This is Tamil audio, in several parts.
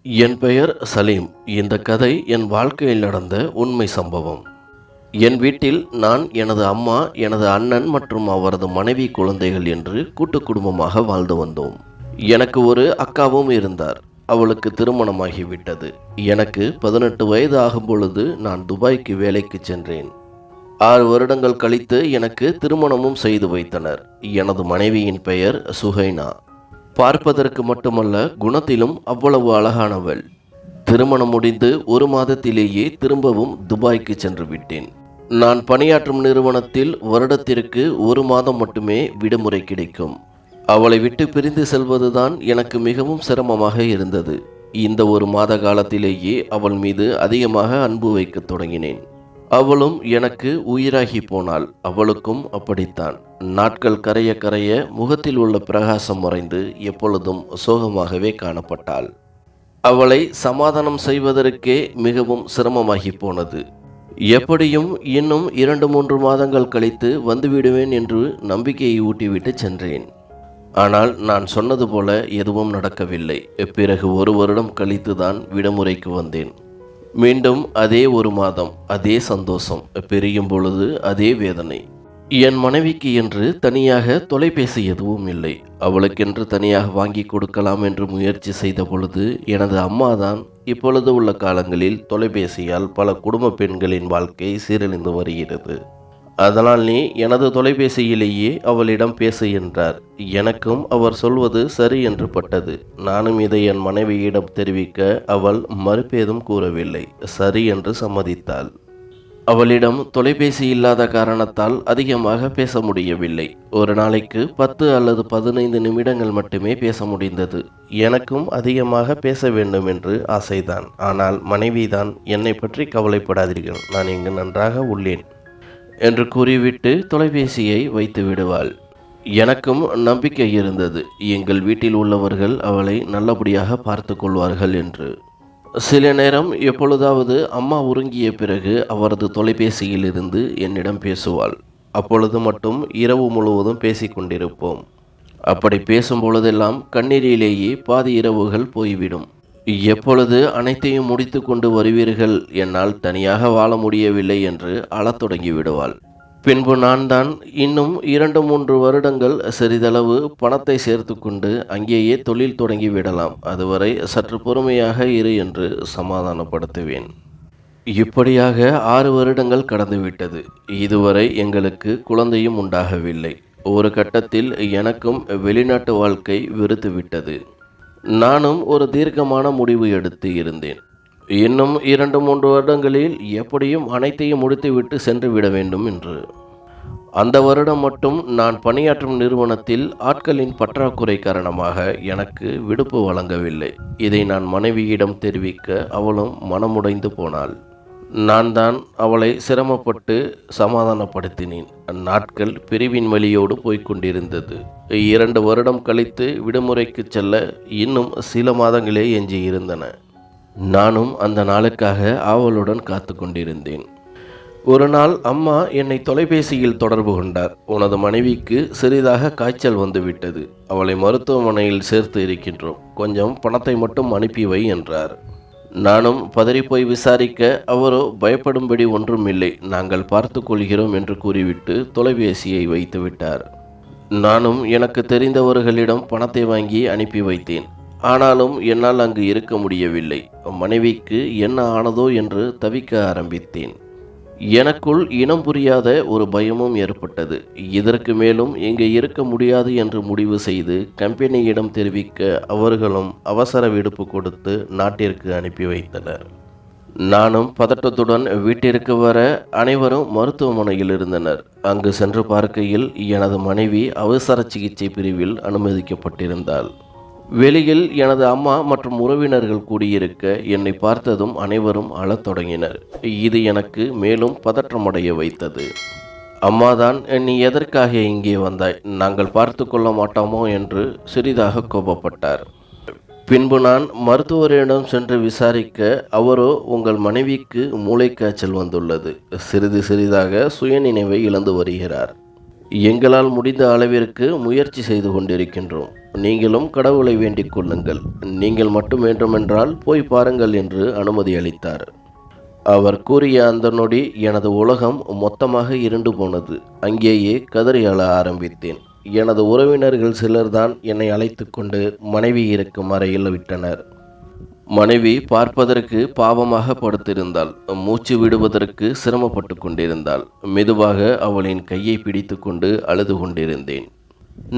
என் பெயர் சலீம். இந்த கதை என் வாழ்க்கையில் நடந்த உண்மை சம்பவம். என் வீட்டில் நான், எனது அம்மா, எனது அண்ணன் மற்றும் அவரது மனைவி, குழந்தைகள் என்று கூட்டு குடும்பமாக வாழ்ந்து வந்தோம். எனக்கு ஒரு அக்காவும் இருந்தார். அவளுக்கு திருமணமாகிவிட்டது. எனக்கு 18 வயது ஆகும் பொழுது நான் துபாய்க்கு வேலைக்கு சென்றேன். 6 வருடங்கள் கழித்து எனக்கு திருமணமும் செய்து வைத்தனர். எனது மனைவியின் பெயர் சுஹைனா. பார்ப்பதற்கு மட்டுமல்ல, குணத்திலும் அவ்வளவு அழகானவள். திருமணம் முடிந்து 1 மாதத்திலேயே திரும்பவும் துபாய்க்கு சென்று விட்டேன். நான் பணியாற்றும் நிறுவனத்தில் வருடத்திற்கு 1 மாதம் மட்டுமே விடுமுறை கிடைக்கும். அவளை விட்டு பிரிந்து செல்வதுதான் எனக்கு மிகவும் சிரமமாக இருந்தது. இந்த 1 மாத காலத்திலேயே அவள் மீது அதிகமாக அன்பு வைக்கத் தொடங்கினேன். அவளும் எனக்கு உயிராகி போனாள். அவளுக்கும் அப்படித்தான். நாட்கள் கரைய கரைய முகத்தில் உள்ள பிரகாசம் மறைந்து எப்பொழுதும் சோகமாகவே காணப்பட்டாள். அவளை சமாதானம் செய்வதற்கே மிகவும் சிரமமாகி போனது. எப்படியும் இன்னும் 2-3 மாதங்கள் கழித்து வந்துவிடுவேன் என்று நம்பிக்கையை ஊட்டிவிட்டு சென்றேன். ஆனால் நான் சொன்னது போல எதுவும் நடக்கவில்லை. பிறகு 1 வருடம் கழித்துதான் விடுமுறைக்கு வந்தேன். மீண்டும் அதே 1 மாதம், அதே சந்தோஷம். பிரியும் பொழுது அதே வேதனை. என் மனைவிக்கு என்று தனியாக தொலைபேசி எதுவும் இல்லை. அவளுக்கென்று தனியாக வாங்கி கொடுக்கலாம் என்று முயற்சி செய்த பொழுது எனது அம்மாதான் இப்பொழுது உள்ள காலங்களில் தொலைபேசியால் பல குடும்ப பெண்களின் வாழ்க்கை சீரழிந்து வருகிறது. அதனால் நீ எனது தொலைபேசியிலேயே அவளிடம் பேசு என்றார். எனக்கும் அவர் சொல்வது சரி என்று பட்டது. நானும் இதை என் மனைவியிடம் தெரிவிக்க அவள் மறுப்பேதும் கூறவில்லை. சரி என்று சம்மதித்தாள். அவளிடம் தொலைபேசி இல்லாத காரணத்தால் அதிகமாக பேச முடியவில்லை. ஒரு நாளைக்கு 10 அல்லது 15 நிமிடங்கள் மட்டுமே பேச முடிந்தது. எனக்கும் அதிகமாக பேச வேண்டும் என்று ஆசைதான். ஆனால் மனைவிதான், என்னை பற்றி கவலைப்படாதீர்கள், நான் இங்கு நன்றாக உள்ளேன் என்று கூறிவிட்டு தொலைபேசியை வைத்து விடுவாள். எனக்கும் நம்பிக்கை இருந்தது, எங்கள் வீட்டில் உள்ளவர்கள் அவளை நல்லபடியாக பார்த்து கொள்வார்கள் என்று. சில நேரம் எப்பொழுதாவது அம்மா உறங்கிய பிறகு அவரது தொலைபேசியில் இருந்து என்னிடம் பேசுவாள். அப்பொழுது மட்டும் இரவு முழுவதும் பேசிக்கொண்டிருப்போம். அப்படி பேசும் பொழுதெல்லாம் கண்ணீரிலேயே பாதி இரவுகள் போய்விடும். எப்பொழுது அனைத்தையும் முடித்து கொண்டு வருவீர்கள், என்னால் தனியாக வாழ முடியவில்லை என்று அழத் தொடங்கி விடுவாள். பின்பு நான் தான் இன்னும் 2-3 வருடங்கள் சிறிதளவு பணத்தை சேர்த்து கொண்டு அங்கேயே தொழில் தொடங்கி விடலாம், அதுவரை சற்று பொறுமையாக இரு என்று சமாதானப்படுத்துவேன். இப்படியாக 6 வருடங்கள் கடந்துவிட்டது. இதுவரை எங்களுக்கு குழந்தையும் உண்டாகவில்லை. ஒரு கட்டத்தில் எனக்கும் வெளிநாட்டு வாழ்க்கை வெறுத்துவிட்டது. நானும் ஒரு தீர்க்கமான முடிவு எடுத்து இருந்தேன். இன்னும் 2-3 வருடங்களில் எப்படியும் அனைத்தையும் முடித்துவிட்டு சென்று விட வேண்டும் என்று. அந்த வருடம் மட்டும் நான் பணியாற்றும் நிறுவனத்தில் ஆட்களின் பற்றாக்குறை காரணமாக எனக்கு விடுப்பு வழங்கவில்லை. இதை நான் மனைவியிடம் தெரிவிக்க அவளும் மனமுடைந்து போனாள். நான் தான் அவளை சிரமப்பட்டு சமாதானப்படுத்தினேன். அந்நாட்கள் பிரிவின் வழியோடு போய்கொண்டிருந்தது. 2 வருடம் கழித்து விடுமுறைக்கு செல்ல இன்னும் சில மாதங்களே எஞ்சியிருந்தன. நானும் அந்த நாளுக்காக ஆவலுடன் காத்து கொண்டிருந்தேன். ஒரு நாள் அம்மா என்னை தொலைபேசியில் தொடர்பு கொண்டார். உனது மனைவிக்கு சிறிதாக காய்ச்சல் வந்துவிட்டது. அவளை மருத்துவமனையில் சேர்த்து இருக்கின்றோம். கொஞ்சம் பணத்தை மட்டும் அனுப்பி வை என்றார். நானும் பதறிப்போய் விசாரிக்க அவரோ பயப்படும்படி ஒன்றுமில்லை, நாங்கள் பார்த்து கொள்கிறோம் என்று கூறிவிட்டு தொலைபேசியை வைத்து விட்டார். நானும் எனக்கு தெரிந்தவர்களிடம் பணத்தை வாங்கி அனுப்பி வைத்தேன். ஆனாலும் என்னால் அங்கு இருக்க முடியவில்லை. மனைவிக்கு என்ன ஆனதோ என்று தவிக்க ஆரம்பித்தேன். எனக்குள் இனம் புரியாத ஒரு பயமும் ஏற்பட்டது. இதற்கு மேலும் இங்கே இருக்க முடியாது என்று முடிவு செய்து கம்பெனியிடம் தெரிவிக்க அவர்களும் அவசர விடுப்பு கொடுத்து நாட்டிற்கு அனுப்பி வைத்தனர். நானும் பதட்டத்துடன் வீட்டிற்கு வர அனைவரும் மருத்துவமனையில் இருந்தனர். அங்கு சென்று பார்க்கையில் எனது மனைவி அவசர சிகிச்சை பிரிவில் அனுமதிக்கப்பட்டிருந்தாள். வெளியில் எனது அம்மா மற்றும் உறவினர்கள் கூடியிருக்க என்னை பார்த்ததும் அனைவரும் அழத் தொடங்கினர். இது எனக்கு மேலும் பதற்றமடைய வைத்தது. அம்மாதான், நீ எதற்காக இங்கே வந்தாய், நாங்கள் பார்த்து கொள்ள மாட்டோமோ என்று சிறிதாக கோபப்பட்டார். பின்பு நான் மருத்துவரிடம் சென்று விசாரிக்க அவரோ, உங்கள் மனைவிக்கு மூளைக்காய்ச்சல் வந்துள்ளது, சிறிது சிறிதாக சுயநினைவை இழந்து வருகிறார். எங்களால் முடிந்த அளவிற்கு முயற்சி செய்து கொண்டிருக்கின்றோம். நீங்களும் கடவுளை வேண்டிக் கொள்ளுங்கள். நீங்கள் மட்டும் வேண்டுமென்றால் போய் பாருங்கள் என்று அனுமதி அளித்தார். அவர் கூறிய அந்த நொடி எனது உலகம் மொத்தமாக இருண்டு போனது. அங்கேயே கதறி அழ ஆரம்பித்தேன். எனது உறவினர்கள் சிலர்தான் என்னை அழைத்து கொண்டு மனைவி இருக்கும் அறையில் விட்டனர். மனைவி பார்ப்பதற்கு பாவமாக படுத்திருந்தாள். மூச்சு விடுவதற்கு சிரமப்பட்டு கொண்டிருந்தாள். மெதுவாக அவளின் கையை பிடித்து கொண்டு அழுது கொண்டிருந்தேன்.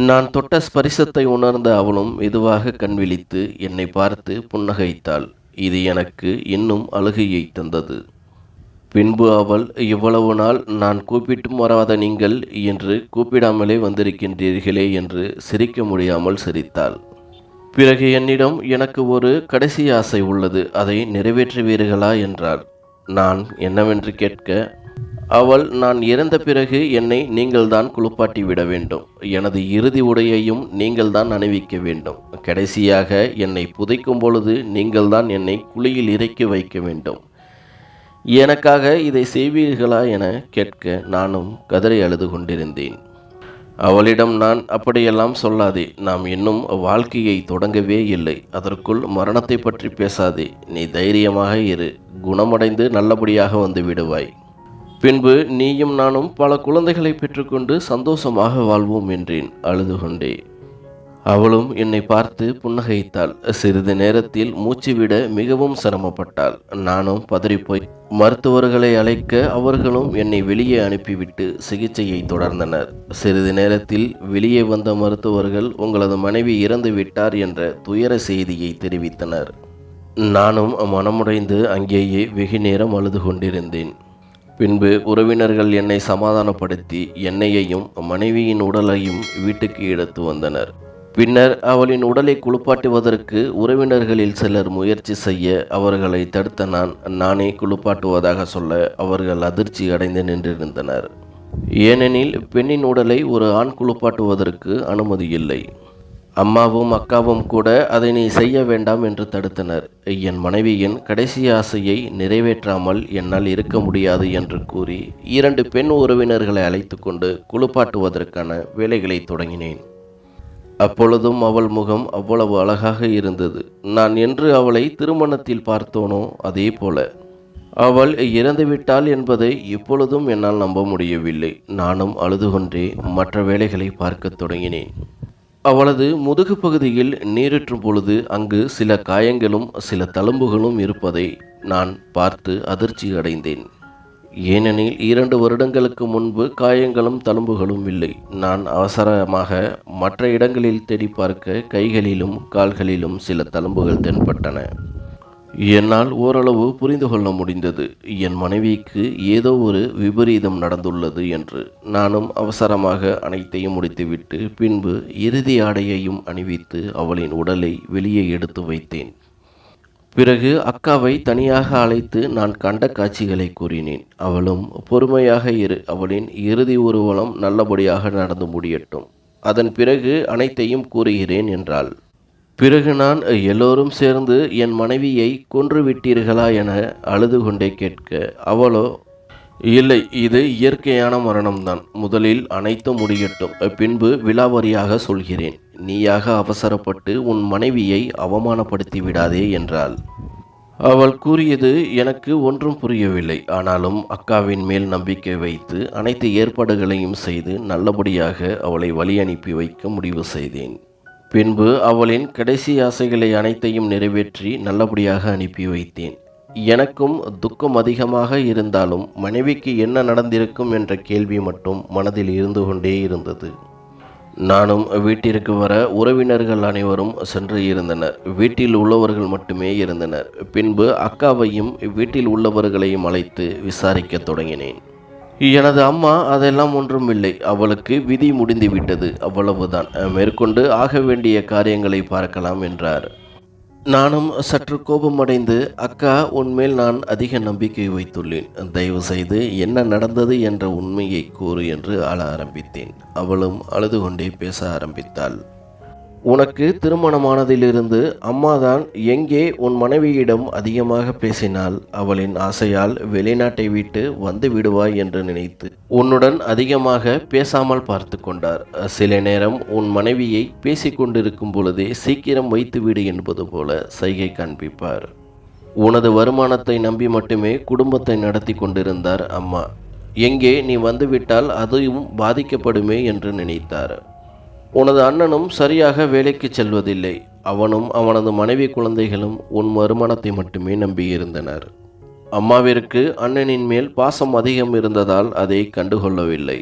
நான் தொட்ட ஸ்பரிசத்தை உணர்ந்த அவளும் மெதுவாக கண் விழித்து என்னை பார்த்து புன்னகைத்தாள். இது எனக்கு இன்னும் அழுகையை தந்தது. பின்பு அவள், இவ்வளவு நாள் நான் கூப்பிட்டும் வராத நீங்கள் என்று கூப்பிடாமலே வந்திருக்கின்றீர்களே என்று சிரிக்க முடியாமல் சிரித்தாள். பிறகு என்னிடம், எனக்கு ஒரு கடைசி ஆசை உள்ளது, அதை நிறைவேற்றுவீர்களா என்றாள். நான் என்னவென்று கேட்க, அவள், நான் இறந்த பிறகு என்னை நீங்கள்தான் குளிப்பாட்டி விட வேண்டும். எனது இறுதி உடையையும் நீங்கள்தான் அணிவிக்க வேண்டும். கடைசியாக என்னை புதைக்கும் பொழுது நீங்கள்தான் என்னை குழியில் இறக்கி வைக்க வேண்டும். எனக்காக இதை செய்வீர்களா என கேட்க நானும் கதறி அழுது கொண்டிருந்தேன். அவளிடம் நான், அப்படியெல்லாம் சொல்லாதே, நாம் இன்னும் வாழ்க்கையை தொடங்கவே இல்லை, அதற்குள் மரணத்தை பற்றி பேசாதே, நீ தைரியமாக இரு, குணமடைந்து நல்லபடியாக வந்து விடுவாய். பின்பு நீயும் நானும் பல குழந்தைகளை பெற்றுக்கொண்டு சந்தோஷமாக வாழ்வோம் என்றேன் அழுது கொண்டே. அவளும் என்னை பார்த்து புன்னகைத்தாள். சிறிது நேரத்தில் மூச்சு விட மிகவும் சிரமப்பட்டாள். நானும் பதறிப்போய் மருத்துவர்களை அழைக்க அவர்களும் என்னை வெளியே அனுப்பிவிட்டு சிகிச்சையை தொடர்ந்தனர். சிறிது நேரத்தில் வெளியே வந்த மருத்துவர்கள் உங்களது மனைவி இறந்து விட்டார் என்ற துயர செய்தியை தெரிவித்தனர். நானும் மனமுடைந்து அங்கேயே வெகு நேரம் அழுது கொண்டிருந்தேன். பின்பு உறவினர்கள் என்னை சமாதானப்படுத்தி என்னையையும் மனைவியின் உடலையும் வீட்டுக்கு எடுத்து வந்தனர். பின்னர் அவளின் உடலை குளிப்பாட்டுவதற்கு உறவினர்களில் சிலர் முயற்சி செய்ய அவர்களை தடுத்த நானே குளிப்பாட்டுவதாக சொல்ல அவர்கள் அதிர்ச்சி அடைந்து நின்றிருந்தனர். ஏனெனில் பெண்ணின் உடலை ஒரு ஆண் குளிப்பாட்டுவதற்கு அனுமதி இல்லை. அம்மாவும் அக்காவும் கூட அதை நீ செய்ய வேண்டாம் என்று தடுத்தனர். என் மனைவியின் கடைசி ஆசையை நிறைவேற்றாமல் என்னால் இருக்க முடியாது என்று கூறி 2 பெண் உறவினர்களை அழைத்து கொண்டு குளிப்பாட்டுவதற்கான வேலைகளை தொடங்கினேன். அப்பொழுதும் அவள் முகம் அவ்வளவு அழகாக இருந்தது. நான் என்று அவளை திருமணத்தில் பார்த்தோனோ அதே போல அவள் இறந்துவிட்டாள் என்பதை இப்பொழுதும் என்னால் நம்ப முடியவில்லை. நானும் அழுது கொண்டே மற்ற வேலைகளை பார்க்க தொடங்கினேன். அவளது முதுகு பகுதியில் நீரிற்றும் பொழுது அங்கு சில காயங்களும் சில தழும்புகளும் இருப்பதை நான் பார்த்து அதிர்ச்சி அடைந்தேன். ஏனெனில் 2 வருடங்களுக்கு முன்பு காயங்களும் தழும்புகளும் இல்லை. நான் அவசரமாக மற்ற இடங்களில் தேடி பார்க்க கைகளிலும் கால்களிலும் சில தழும்புகள் தென்பட்டன. என்னால் ஓரளவு புரிந்து கொள்ள முடிந்தது, என் மனைவிக்கு ஏதோ ஒரு விபரீதம் நடந்துள்ளது என்று. நானும் அவசரமாக அனைத்தையும் முடித்துவிட்டு பின்பு இறுதி ஆடையையும் அணிவித்து அவளின் உடலை வெளியே எடுத்து வைத்தேன். பிறகு அக்காவை தனியாக அழைத்து நான் கண்ட காட்சிகளை கூறினேன். அவளும், பொறுமையாக இரு, அவளின் இறுதி ஊர்வலம் நல்லபடியாக நடந்து முடியட்டும், அதன் பிறகு அனைத்தையும் கூறுகிறேன் என்றாள். பிறகு நான், எல்லோரும் சேர்ந்து என் மனைவியை கொன்று விட்டீர்களா என அழுது கொண்டே கேட்க, அவளோ, இல்லை, இது இயற்கையான மரணம்தான், முதலில் அனைத்தும் முடியட்டும், பின்பு விலாவரியாக சொல்கிறேன், நீயாக அவசரப்பட்டு உன் மனைவியை அவமானப்படுத்தி விடாதே என்றாள். அவள் கூறியது எனக்கு ஒன்றும் புரியவில்லை. ஆனாலும் அக்காவின் மேல் நம்பிக்கை வைத்து அனைத்து ஏற்பாடுகளையும் செய்து நல்லபடியாக அவளை வழி அனுப்பி வைக்க முடிவு செய்தேன். பின்பு அவளின் கடைசி ஆசைகளை அனைத்தையும் நிறைவேற்றி நல்லபடியாக அனுப்பி வைத்தேன். எனக்கும் துக்கம் அதிகமாக இருந்தாலும் மனைவிக்கு என்ன நடந்திருக்கும் என்ற கேள்வி மட்டும் மனதில் இருந்து கொண்டே இருந்தது. நானும் வீட்டிற்கு வர உறவினர்கள் அனைவரும் சென்று இருந்தனர். வீட்டில் உள்ளவர்கள் மட்டுமே இருந்தனர். பின்பு அக்காவையும் வீட்டில் உள்ளவர்களையும் அழைத்து விசாரிக்க தொடங்கினேன். எனது அம்மா, அதெல்லாம் ஒன்றுமில்லை, அவளுக்கு விதி முடிந்து விட்டது, அவ்வளவுதான், மேற்கொண்டு ஆக வேண்டிய காரியங்களை பார்க்கலாம் என்றார். நானும் சற்று கோபமடைந்து, அக்கா, உன்மேல் நான் அதிக நம்பிக்கை வைத்துள்ளேன், தயவு செய்து என்ன நடந்தது என்ற உண்மையை கூறு என்று ஆள ஆரம்பித்தேன். அவளும் அழுது கொண்டே பேச ஆரம்பித்தாள். உனக்கு திருமணமானதிலிருந்து அம்மாதான் எங்கே உன் மனைவியிடம் அதிகமாக பேசினாள், அவளின் ஆசையால் வெளிநாட்டை விட்டு வந்து விடுவாய் என்று நினைத்து உன்னுடன் அதிகமாக பேசாமல் பார்த்து கொண்டார். சில நேரம் உன் மனைவியை பேசிக்கொண்டிருக்கும் பொழுதே சீக்கிரம் வைத்துவிடு என்பது போல சைகை காண்பிப்பார். உனது வருமானத்தை நம்பி மட்டுமே குடும்பத்தை நடத்தி கொண்டிருந்தார் அம்மா. எங்கே நீ வந்துவிட்டால் அதுவும் பாதிக்கப்படுமே என்று நினைத்தார். உனது அண்ணனும் சரியாக வேலைக்கு செல்வதில்லை. அவனும் அவனது மனைவி குழந்தைகளும் உன் வருமானத்தை மட்டுமே நம்பியிருந்தனர். அம்மாவிற்கு அண்ணனின் மேல் பாசம் அதிகம் இருந்ததால் அதை கண்டுகொள்ளவில்லை.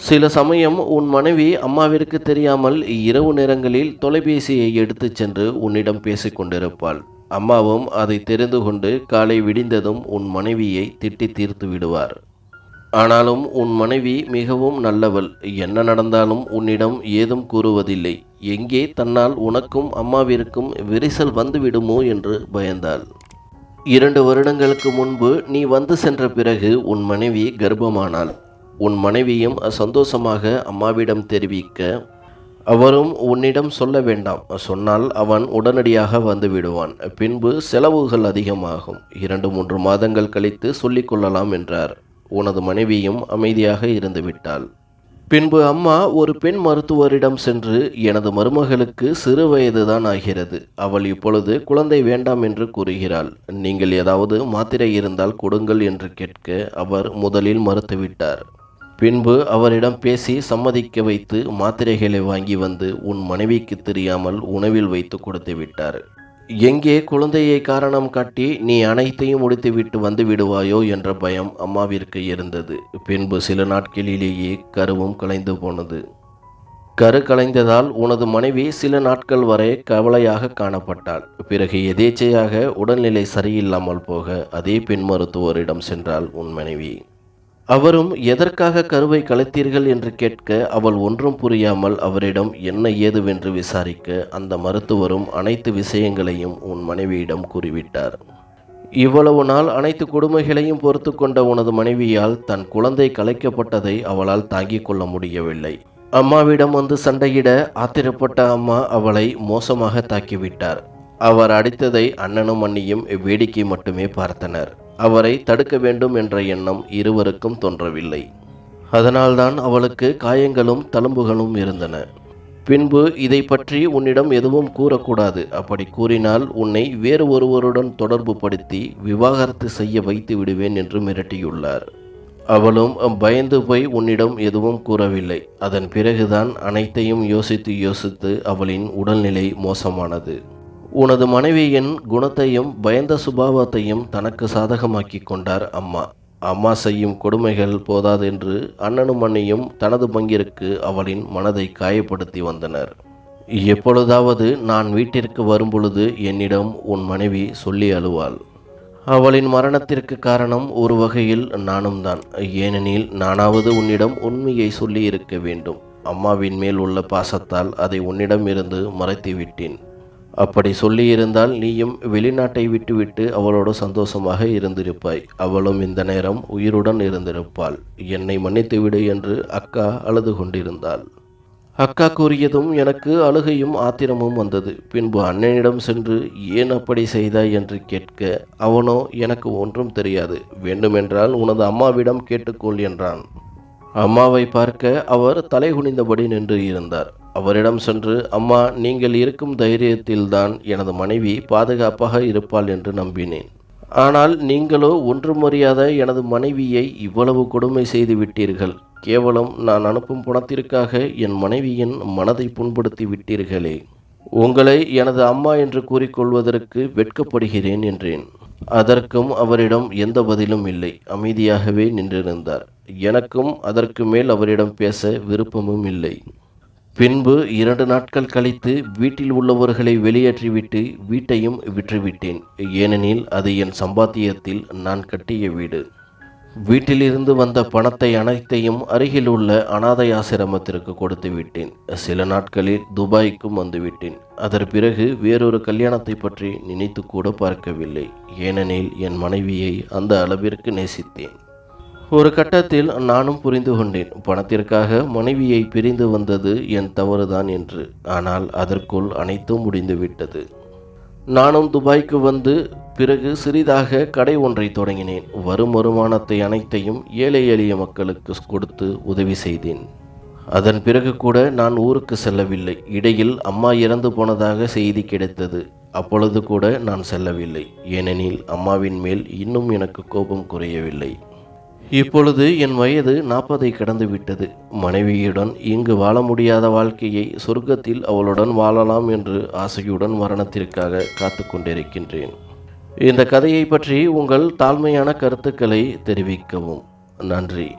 சில சமயம் உன் மனைவி அம்மாவிற்கு தெரியாமல் இரவு நேரங்களில் தொலைபேசியை எடுத்துச் சென்று உன்னிடம் பேசிக்கொண்டிருப்பாள். அம்மாவும் அதை தெரிந்து கொண்டு காலை விடிந்ததும் உன் மனைவியை திட்டி தீர்த்து விடுவார். ஆனாலும் உன் மனைவி மிகவும் நல்லவள். என்ன நடந்தாலும் உன்னிடம் ஏதும் கூறுவதில்லை. எங்கே தன்னால் உனக்கும் அம்மாவிற்கும் விரிசல் வந்துவிடுமோ என்று பயந்தாள். 2 வருடங்களுக்கு முன்பு நீ வந்து சென்ற பிறகு உன் மனைவி கர்ப்பமானாள். உன் மனைவியும் சந்தோஷமாக அம்மாவிடம் தெரிவிக்க, அவரும் உன்னிடம் சொல்ல வேண்டாம், சொன்னால் அவன் உடனடியாக வந்து விடுவான். பின்பு செலவுகள் அதிகமாகும். 2-3 மாதங்கள் கழித்து சொல்லிக் கொள்ளலாம் என்றார். உனது மனைவியும் அமைதியாக இருந்துவிட்டாள். பின்பு அம்மா ஒரு பெண் மருத்துவரிடம் சென்று, எனது மருமகளுக்கு சிறு வயதுதான் ஆகிறது. அவள் இப்பொழுது குழந்தை வேண்டாம் என்று கூறுகிறாள். நீங்கள் ஏதாவது மாத்திரை இருந்தால் கொடுங்கள் என்று கேட்க அவர் முதலில் மறுத்துவிட்டார். பின்பு அவரிடம் பேசி சம்மதிக்க வைத்து மாத்திரைகளை வாங்கி வந்து உன் மனைவிக்கு தெரியாமல் உணவில் வைத்து கொடுத்து விட்டார். எங்கே குழந்தையை காரணம் காட்டி நீ அனைத்தையும் முடித்துவிட்டு வந்து விடுவாயோ என்ற பயம் அம்மாவிற்கு இருந்தது. பின்பு சில நாட்களிலேயே கருவும் கலைந்து போனது. கரு கலைந்ததால் உனது மனைவி சில நாட்கள் வரை கவலையாக காணப்பட்டாள். பிறகு எதேச்சையாக உடல்நிலை சரியில்லாமல் போக அதே பெண் மருத்துவரிடம் சென்றாள் உன் மனைவி. அவரும் எதற்காக கருவை கலைத்தீர்கள் என்று கேட்க அவள் ஒன்றும் புரியாமல் அவரிடம் என்ன ஏதுவென்று விசாரிக்க அந்த மருத்துவரும் அனைத்து விஷயங்களையும் உன் மனைவியிடம் கூறிவிட்டார். இவ்வளவு நாள் அனைத்து கொடுமைகளையும் பொறுத்து கொண்ட உனது மனைவியால் தன் குழந்தை கலைக்கப்பட்டதை அவளால் தாங்கிக் கொள்ள முடியவில்லை. அம்மாவிடம் வந்து சண்டையிட ஆத்திரப்பட்ட அம்மா அவளை மோசமாக தாக்கிவிட்டார். அவர் அடித்ததை அண்ணனும் அண்ணியும் வேடிக்கை மட்டுமே பார்த்தனர். அவரை தடுக்க வேண்டும் என்ற எண்ணம் இருவருக்கும் தோன்றவில்லை. அதனால்தான் அவளுக்கு காயங்களும் தழும்புகளும் இருந்தன. பின்பு இதை பற்றி உன்னிடம் எதுவும் கூறக்கூடாது, அப்படி கூறினால் உன்னை வேறு ஒருவருடன் தொடர்பு படுத்தி விவாகரத்து செய்ய வைத்து விடுவேன் என்று மிரட்டியுள்ளார். அவளும் பயந்து போய் உன்னிடம் எதுவும் கூறவில்லை. அதன் பிறகுதான் அனைத்தையும் யோசித்து அவளின் உடல்நிலை மோசமானது. உனது மனைவியின் குணத்தையும் பயந்த சுபாவத்தையும் தனக்கு சாதகமாக்கி கொண்டார் அம்மா. அம்மா செய்யும் கொடுமைகள் போதாதென்று அண்ணனும் அண்ணியும் தனது பங்கிற்கு அவளின் மனதை காயப்படுத்தி வந்தனர். எப்பொழுதாவது நான் வீட்டிற்கு வரும்பொழுது என்னிடம் உன் மனைவி சொல்லி அழுவாள். அவளின் மரணத்திற்கு காரணம் ஒரு வகையில் நானும் தான். ஏனெனில் நானாவது உன்னிடம் உண்மையை சொல்லி இருக்க வேண்டும். அம்மாவின் மேல் உள்ள பாசத்தால் அதை உன்னிடம் இருந்து மறைத்து விட்டேன். அப்படி சொல்லியிருந்தால் நீயும் வெளிநாட்டை விட்டுவிட்டு அவளோடு சந்தோஷமாக இருந்திருப்பாய். அவளும் இந்த நேரம் உயிருடன் இருந்திருப்பாள். என்னை மன்னித்துவிடு என்று அக்கா அழுது கொண்டிருந்தாள். அக்கா கூறியதும் எனக்கு அழுகையும் ஆத்திரமும் வந்தது. பின்பு அண்ணனிடம் சென்று ஏன் அப்படி செய்தாய் என்று கேட்க அவனோ எனக்கு ஒன்றும் தெரியாது, வேண்டுமென்றால் உனது அம்மாவிடம் கேட்டுக்கொள் என்றான். அம்மாவை பார்க்க அவர் தலை குனிந்தபடி நின்று இருந்தார். அவரிடம் சென்று, அம்மா, நீங்கள் இருக்கும் தைரியத்தில்தான் எனது மனைவி பாதுகாப்பாக இருப்பாள் என்று நம்பினேன். ஆனால் நீங்களோ ஒன்றும் அறியாத எனது மனைவியை இவ்வளவு கொடுமை செய்து விட்டீர்கள். கேவலம் நான் அனுப்பும் பணத்திற்காக என் மனைவியின் மனதை புண்படுத்தி விட்டீர்களே. உங்களை எனது அம்மா என்று கூறிக்கொள்வதற்கு வெட்கப்படுகிறேன் என்றேன். அதற்கும் அவரிடம் எந்த பதிலும் இல்லை. அமைதியாகவே நின்றிருந்தார். எனக்கும் அதற்கு மேல் அவரிடம் பேச விருப்பமும் இல்லை. பின்பு 2 நாட்கள் கழித்து வீட்டில் உள்ளவர்களை வெளியேற்றிவிட்டு வீட்டையும் விற்றுவிட்டேன். ஏனெனில் அது என் சம்பாத்தியத்தில் நான் கட்டிய வீடு. வீட்டிலிருந்து வந்த பணத்தை அனைத்தையும் அருகில் உள்ள அனாதை ஆசிரமத்திற்கு கொடுத்து விட்டேன். சில நாட்களில் துபாய்க்கும் வந்துவிட்டேன். அதன் பிறகு வேறொரு கல்யாணத்தை பற்றி நினைத்து கூட பார்க்கவில்லை. ஏனெனில் என் மனைவியை அந்த அளவிற்கு நேசித்தேன். ஒரு கட்டத்தில் நானும் புரிந்து கொண்டேன், பணத்திற்காக மனைவியை பிரிந்து வந்தது என் தவறுதான் என்று. ஆனால் அதற்குள் அனைத்தும் முடிந்துவிட்டது. நானும் துபாய்க்கு வந்து பிறகு சிறிதாக கடை ஒன்றை தொடங்கினேன். வரும் வருமானத்தை அனைத்தையும் ஏழை எளிய மக்களுக்கு கொடுத்து உதவி செய்தேன். அதன் பிறகு கூட நான் ஊருக்கு செல்லவில்லை. இடையில் அம்மா இறந்து போனதாக செய்தி கிடைத்தது. அப்பொழுது கூட நான் செல்லவில்லை. ஏனெனில் அம்மாவின் மேல் இன்னும் எனக்கு கோபம் குறையவில்லை. இப்பொழுது என் வயது 40ஐ கடந்து விட்டது. மனைவியுடன் இங்கு வாழ முடியாத வாழ்க்கையை சொர்க்கத்தில் அவளுடன் வாழலாம் என்று ஆசையுடன் மரணத்திற்காக காத்து கொண்டிருக்கின்றேன். இந்த கதையை பற்றி உங்கள் தாழ்மையான கருத்துக்களை தெரிவிக்கவும். நன்றி.